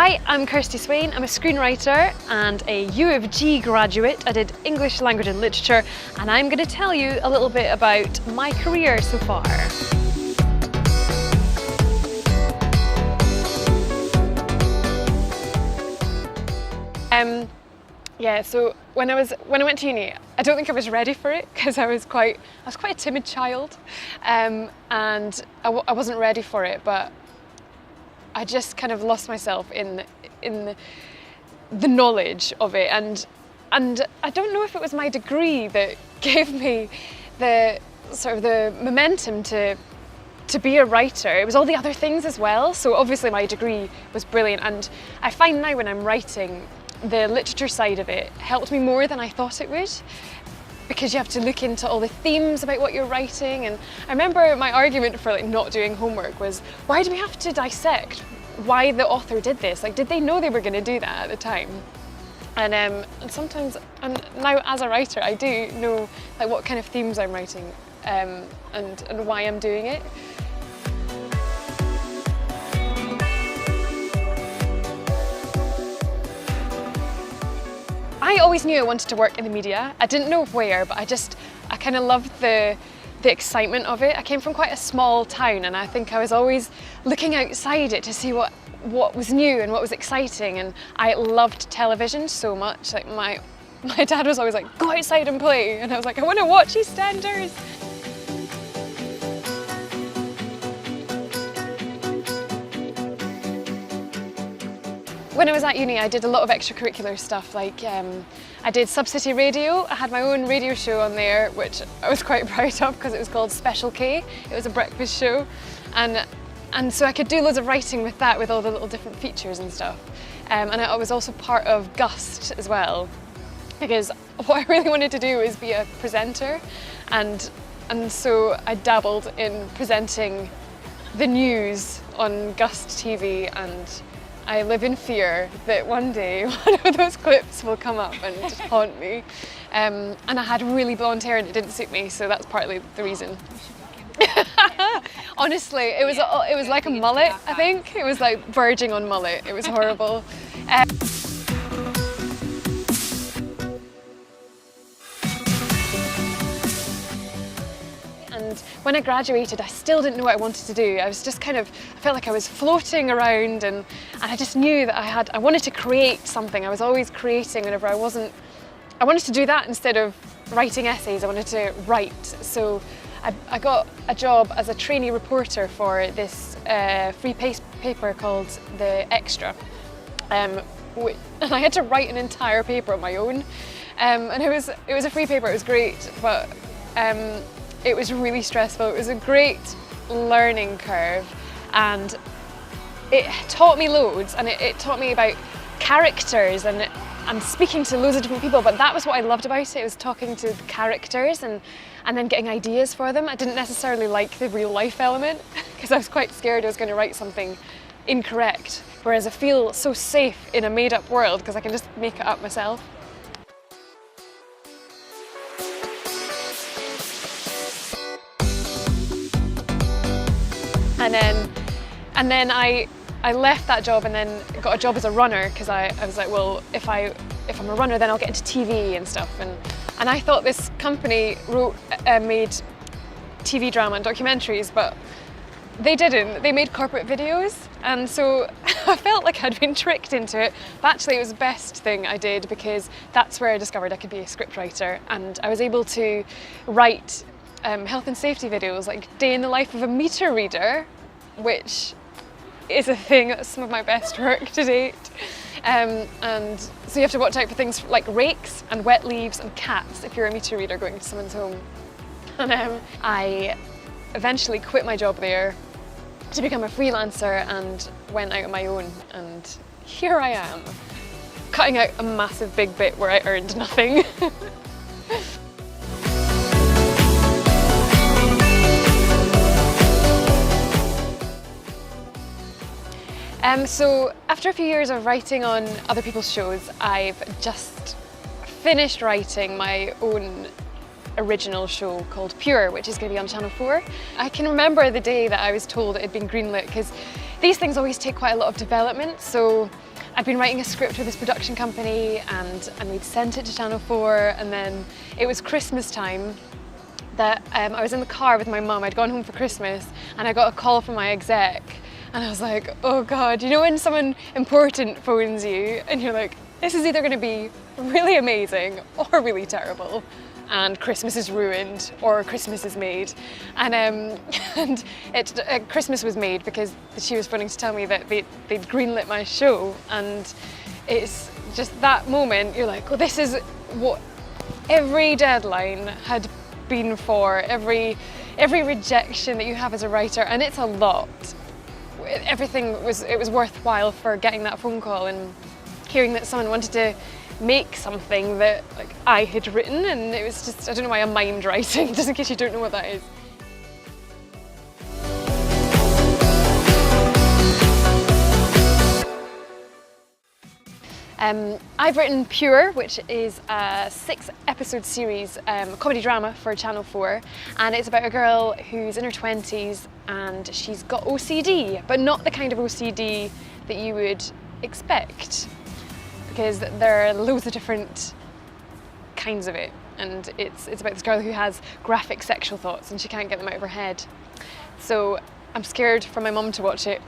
Hi, I'm Kirstie Swain. I'm a screenwriter and a UofG graduate. I did English Language and Literature, and I'm going to tell you a little bit about my career so far. Yeah, so when I went to uni, I don't think I was ready for it because I was quite a timid child, and I wasn't ready for it. But I just kind of lost myself in the knowledge of it, and I don't know if it was my degree that gave me the sort of the momentum to be a writer. It was all the other things as well. So obviously my degree was brilliant, and I find now when I'm writing, the literature side of it helped me more than I thought it would, because you have to look into all the themes about what you're writing. And I remember my argument for not doing homework was, why do we have to dissect why the author did this? Did they know they were going to do that at the time? And sometimes, and now as a writer, I do know what kind of themes I'm writing and why I'm doing it. I always knew I wanted to work in the media. I didn't know where, but I kind of loved the excitement of it. I came from quite a small town, and I think I was always looking outside it to see what was new and what was exciting. And I loved television so much. My dad was always like, go outside and play. And I was like, I want to watch EastEnders. When I was at uni, I did a lot of extracurricular stuff, I did Sub-City Radio. I had my own radio show on there, which I was quite proud of because it was called Special K. It was a breakfast show, and so I could do loads of writing with that, with all the little different features and stuff. And I was also part of Gust as well, because what I really wanted to do was be a presenter, and so I dabbled in presenting the news on Gust TV, and I live in fear that one day one of those clips will come up and just haunt me. And I had really blonde hair and it didn't suit me, so that's partly the reason. Honestly, it was like a mullet, I think. It was like verging on mullet. It was horrible. And when I graduated, I still didn't know what I wanted to do. I was just I felt like I was floating around, and I just knew that I wanted to create something. I was always creating whenever I wanted to do that instead of writing essays. I wanted to write. So I got a job as a trainee reporter for this free paper called The Extra. And I had to write an entire paper on my own. And it was a free paper, it was great, but it was really stressful. It was a great learning curve, and it taught me loads, and it taught me about characters and speaking to loads of different people. But that was what I loved about it. It was talking to the characters and then getting ideas for them. I didn't necessarily like the real life element because I was quite scared I was going to write something incorrect, whereas I feel so safe in a made-up world because I can just make it up myself. And then I left that job and then got a job as a runner, because I was like, well, if I'm a runner, then I'll get into TV and stuff. And I thought this company made TV drama and documentaries, but they didn't. They made corporate videos, and so I felt like I'd been tricked into it. But actually, it was the best thing I did, because that's where I discovered I could be a scriptwriter, and I was able to write health and safety videos, like day in the life of a meter reader, which is a thing, that's some of my best work to date. And so you have to watch out for things like rakes and wet leaves and cats if you're a meter reader going to someone's home. And I eventually quit my job there to become a freelancer and went out on my own, and here I am, cutting out a massive big bit where I earned nothing. So after a few years of writing on other people's shows, I've just finished writing my own original show called Pure, which is going to be on Channel 4. I can remember the day that I was told it had been greenlit, because these things always take quite a lot of development. So I'd been writing a script with this production company and we'd sent it to Channel 4, and then it was Christmas time that I was in the car with my mum. I'd gone home for Christmas and I got a call from my exec, and I was like, oh God, you know when someone important phones you and you're like, this is either going to be really amazing or really terrible, and Christmas is ruined or Christmas is made. And Christmas was made because she was phoning to tell me that they'd greenlit my show, and it's just that moment you're like, well, this is what every deadline had been for, every rejection that you have as a writer, and it's a lot. Everything was worthwhile for getting that phone call and hearing that someone wanted to make something that like I had written, and it was just, I don't know why I'm mind writing, just in case you don't know what that is. I've written Pure, which is a 6-episode series, comedy drama for Channel 4, and it's about a girl who's in her 20s and she's got OCD, but not the kind of OCD that you would expect, because there are loads of different kinds of it, and it's about this girl who has graphic sexual thoughts and she can't get them out of her head. So I'm scared for my mum to watch it.